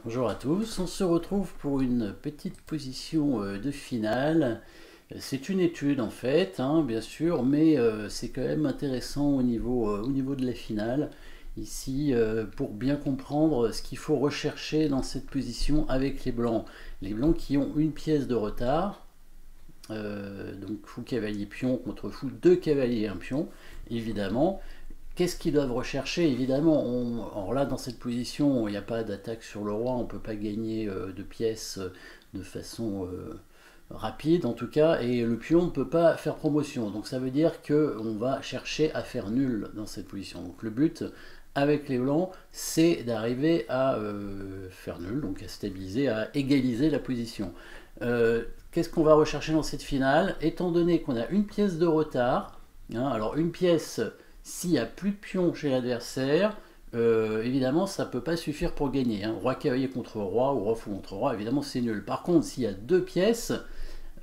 Bonjour à tous, on se retrouve pour une petite position de finale. C'est une étude en fait, hein, bien sûr, mais c'est quand même intéressant au niveau de la finale. Ici, pour bien comprendre ce qu'il faut rechercher dans cette position avec les blancs. Les blancs qui ont une pièce de retard, donc fou cavalier pion contre fou 2 cavaliers 1 pion, évidemment. Qu'est-ce qu'ils doivent rechercher? Évidemment, alors là, dans cette position, il n'y a pas d'attaque sur le roi, on ne peut pas gagner de pièces de façon rapide, en tout cas, et le pion ne peut pas faire promotion. Donc ça veut dire qu'on va chercher à faire nul dans cette position. Donc le but, avec les blancs, c'est d'arriver à faire nul, donc à stabiliser, à égaliser la position. Qu'est-ce qu'on va rechercher dans cette finale? Étant donné qu'on a une pièce de retard, hein, alors une pièce... S'il n'y a plus de pions chez l'adversaire, évidemment, ça ne peut pas suffire pour gagner. Hein. Roi cavalier contre roi ou roi fou contre roi, évidemment, c'est nul. Par contre, s'il y a deux pièces,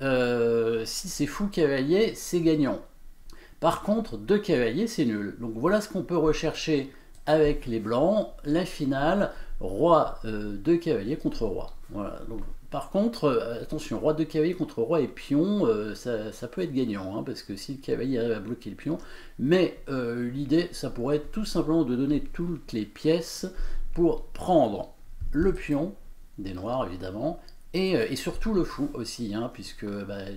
si c'est fou cavalier, c'est gagnant. Par contre, deux cavaliers, c'est nul. Donc voilà ce qu'on peut rechercher avec les blancs. La finale, roi 2 cavaliers contre roi. Voilà. Donc, par contre, attention, roi 2 cavaliers contre roi et pion, ça peut être gagnant, hein, parce que si le cavalier arrive à bloquer le pion, mais l'idée, ça pourrait être tout simplement de donner toutes les pièces pour prendre le pion, des noirs évidemment, et surtout le fou aussi, hein, puisque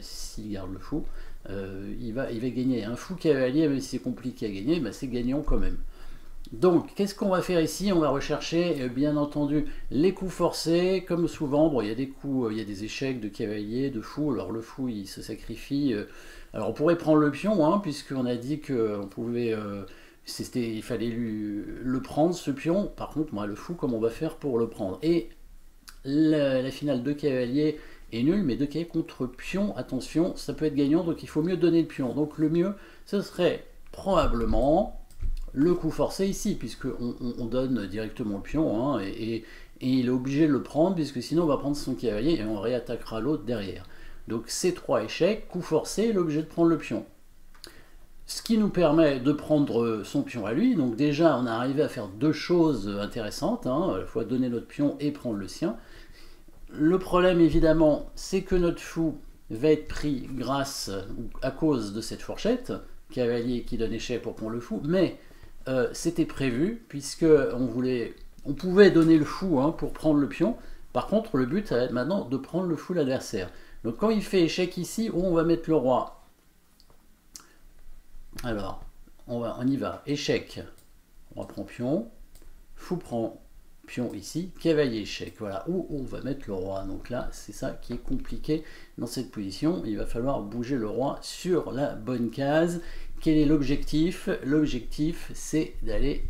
s'il garde le fou, il va gagner. Un fou cavalier, même si c'est compliqué à gagner, c'est gagnant quand même. Donc, qu'est-ce qu'on va faire ici? On va rechercher, bien entendu, les coups forcés. Comme souvent, bon, il y a des coups, il y a des échecs de cavalier, de fou. Alors, le fou, il se sacrifie. Alors, on pourrait prendre le pion, hein, puisqu'on a dit qu'on pouvait... il fallait le prendre, ce pion. Par contre, moi, le fou, comment on va faire pour le prendre? Et la finale de cavalier est nulle, mais de cavalier contre pion, attention, ça peut être gagnant, donc il faut mieux donner le pion. Donc, le mieux, ce serait probablement le coup forcé ici, puisqu'on donne directement le pion, hein, et il est obligé de le prendre, puisque sinon on va prendre son cavalier et on réattaquera l'autre derrière. Donc ces trois échecs, coup forcé, il est obligé de prendre le pion. Ce qui nous permet de prendre son pion à lui, donc déjà on a arrivé à faire deux choses intéressantes, hein, à la fois donner notre pion et prendre le sien. Le problème évidemment, c'est que notre fou va être pris grâce ou à cause de cette fourchette, cavalier qui donne échec pour prendre le fou, mais c'était prévu, puisque on pouvait donner le fou, hein, pour prendre le pion. Par contre, le but, ça va être maintenant de prendre le fou de l'adversaire. Donc quand il fait échec ici, où on va mettre le roi? Alors, on y va. Échec, roi prend pion, fou prend pion ici, cavalier échec. Voilà, où on va mettre le roi. Donc là, c'est ça qui est compliqué dans cette position. Il va falloir bouger le roi sur la bonne case. Quel est l'objectif? L'objectif, c'est d'aller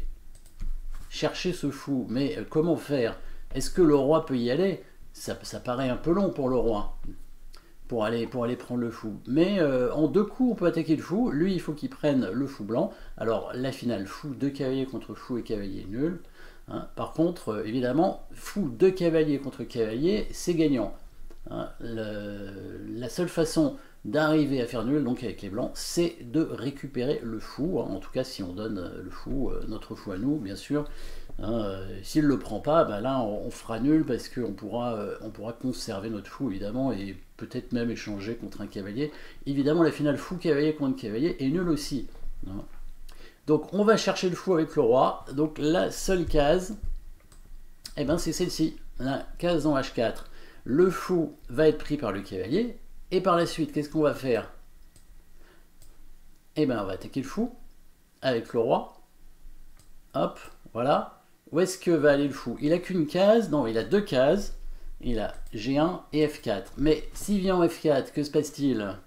chercher ce fou. Mais comment faire? Est-ce que le roi peut y aller? Ça paraît un peu long pour le roi, pour aller prendre le fou. Mais en deux coups, on peut attaquer le fou. Lui, il faut qu'il prenne le fou blanc. Alors, la finale, fou, deux cavaliers contre fou et cavalier nul. Hein. Par contre, évidemment, fou, deux cavaliers contre cavalier, c'est gagnant. Hein. La seule façon d'arriver à faire nul, donc avec les blancs, c'est de récupérer le fou. Hein. En tout cas, si on donne le fou, notre fou à nous, bien sûr. Hein, s'il ne le prend pas, là on fera nul parce qu'on pourra conserver notre fou évidemment et peut-être même échanger contre un cavalier. Évidemment, la finale fou cavalier contre cavalier est nulle aussi. Hein. Donc on va chercher le fou avec le roi. Donc la seule case, c'est celle-ci, la case en H4. Le fou va être pris par le cavalier. Et par la suite, qu'est-ce qu'on va faire? On va attaquer le fou avec le roi. Hop, voilà. Où est-ce que va aller le fou? Il a qu'une case? Non, il a deux cases. Il a G1 et F4. Mais s'il vient en F4, que se passe-t-il?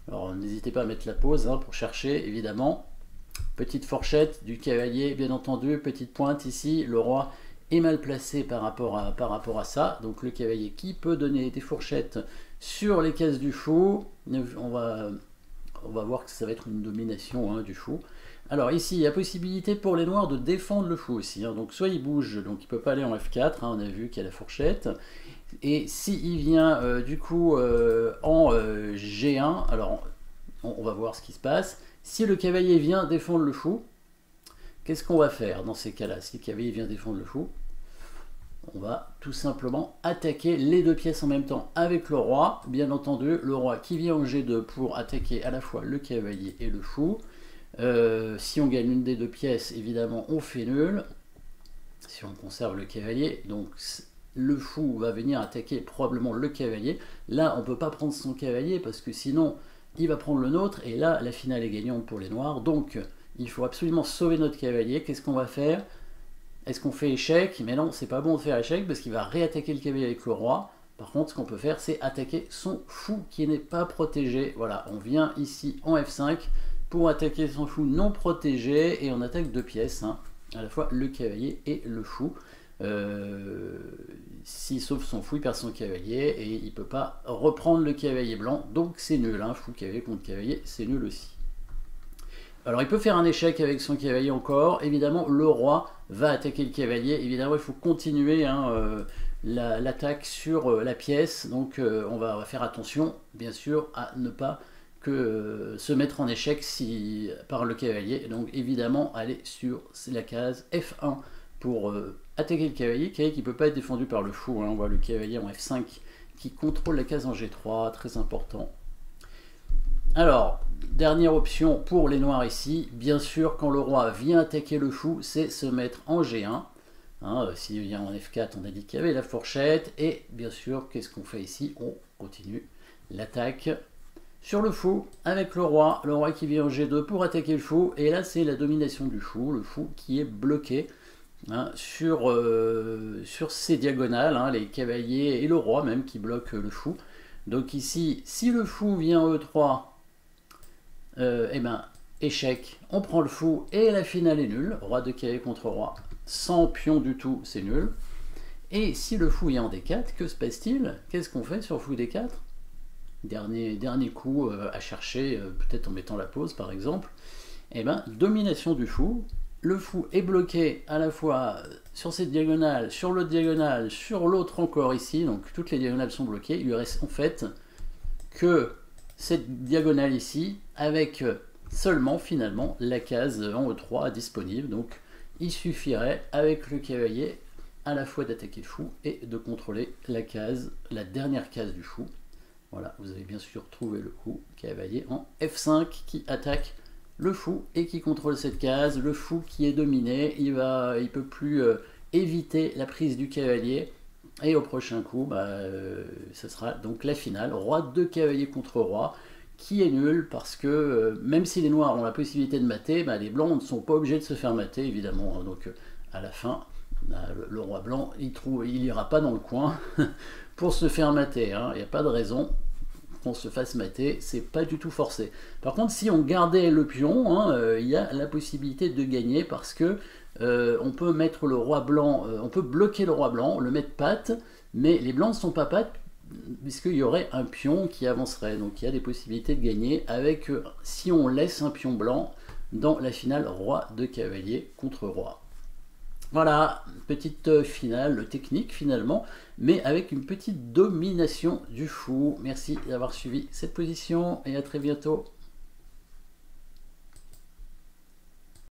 Alors n'hésitez pas à mettre la pause, hein, pour chercher, évidemment. Petite fourchette du cavalier, bien entendu. Petite pointe ici. Le roi est mal placé par rapport à ça. Donc le cavalier qui peut donner des fourchettes sur les cases du fou. On va voir que ça va être une domination, hein, du fou. Alors ici, il y a possibilité pour les noirs de défendre le fou aussi. Hein. Donc soit il bouge, donc il ne peut pas aller en F4, hein, on a vu qu'il y a la fourchette. Et s'il vient du coup en G1, alors on va voir ce qui se passe. Si le cavalier vient défendre le fou, qu'est-ce qu'on va faire dans ces cas-là? Si le cavalier vient défendre le fou, on va tout simplement attaquer les deux pièces en même temps avec le roi. Bien entendu, le roi qui vient en G2 pour attaquer à la fois le cavalier et le fou. Si on gagne une des deux pièces, évidemment, on fait nul. Si on conserve le cavalier, donc le fou va venir attaquer probablement le cavalier. Là, on ne peut pas prendre son cavalier parce que sinon, il va prendre le nôtre. Et là, la finale est gagnante pour les noirs. Donc, il faut absolument sauver notre cavalier. Qu'est-ce qu'on va faire? Est-ce qu'on fait échec? Mais non, c'est pas bon de faire échec parce qu'il va réattaquer le cavalier avec le roi. Par contre, ce qu'on peut faire, c'est attaquer son fou qui n'est pas protégé. Voilà, on vient ici en F5 pour attaquer son fou non protégé et on attaque deux pièces, hein, à la fois le cavalier et le fou. S'il sauve son fou, il perd son cavalier et il ne peut pas reprendre le cavalier blanc, donc c'est nul. Hein, fou cavalier contre cavalier, c'est nul aussi. Alors il peut faire un échec avec son cavalier encore. Évidemment, le roi va attaquer le cavalier. Évidemment, il faut continuer hein, l'attaque sur la pièce. Donc on va faire attention, bien sûr, à ne pas se mettre en échec par le cavalier. Donc évidemment, aller sur la case F1 pour attaquer le cavalier qui ne peut pas être défendu par le fou. Hein. On voit le cavalier en F5 qui contrôle la case en G3, très important. Alors, dernière option pour les noirs ici, bien sûr, quand le roi vient attaquer le fou, c'est se mettre en G1. Hein, s'il vient en F4, on a dit qu'il y avait la fourchette. Et bien sûr, qu'est-ce qu'on fait ici? On continue l'attaque sur le fou avec le roi qui vient en G2 pour attaquer le fou. Et là, c'est la domination du fou, le fou qui est bloqué hein, sur ses diagonales, hein, les cavaliers et le roi même qui bloquent le fou. Donc ici, si le fou vient en E3, eh ben, échec, on prend le fou et la finale est nulle. Roi de cavalier contre roi, sans pion du tout, c'est nul. Et si le fou est en D4, que se passe-t-il? Qu'est-ce qu'on fait sur fou D4? Dernier coup à chercher, peut-être en mettant la pause par exemple. Eh ben, domination du fou. Le fou est bloqué à la fois sur cette diagonale, sur l'autre diagonale, sur l'autre encore ici. Donc toutes les diagonales sont bloquées. Il lui reste en fait que cette diagonale ici, avec seulement finalement la case en E3 disponible. Donc il suffirait avec le cavalier à la fois d'attaquer le fou et de contrôler la dernière case du fou. Voilà, vous avez bien sûr trouvé le coup, cavalier en F5 qui attaque le fou et qui contrôle cette case. Le fou qui est dominé, il ne peut plus éviter la prise du cavalier. Et au prochain coup, ce sera donc la finale, roi de cavalier contre roi, qui est nul parce que même si les noirs ont la possibilité de mater, les blancs ne sont pas obligés de se faire mater, évidemment. Hein. Donc à la fin, le roi blanc, il n'ira pas dans le coin pour se faire mater. Hein. Il n'y a pas de raison qu'on se fasse mater, c'est pas du tout forcé. Par contre, si on gardait le pion, hein, il y a la possibilité de gagner parce que on peut mettre le roi blanc, on peut bloquer le roi blanc, le mettre patte, mais les blancs ne sont pas pattes puisqu'il y aurait un pion qui avancerait. Donc il y a des possibilités de gagner avec si on laisse un pion blanc dans la finale roi de cavalier contre roi. Voilà, petite finale technique finalement, mais avec une petite domination du fou. Merci d'avoir suivi cette position et à très bientôt.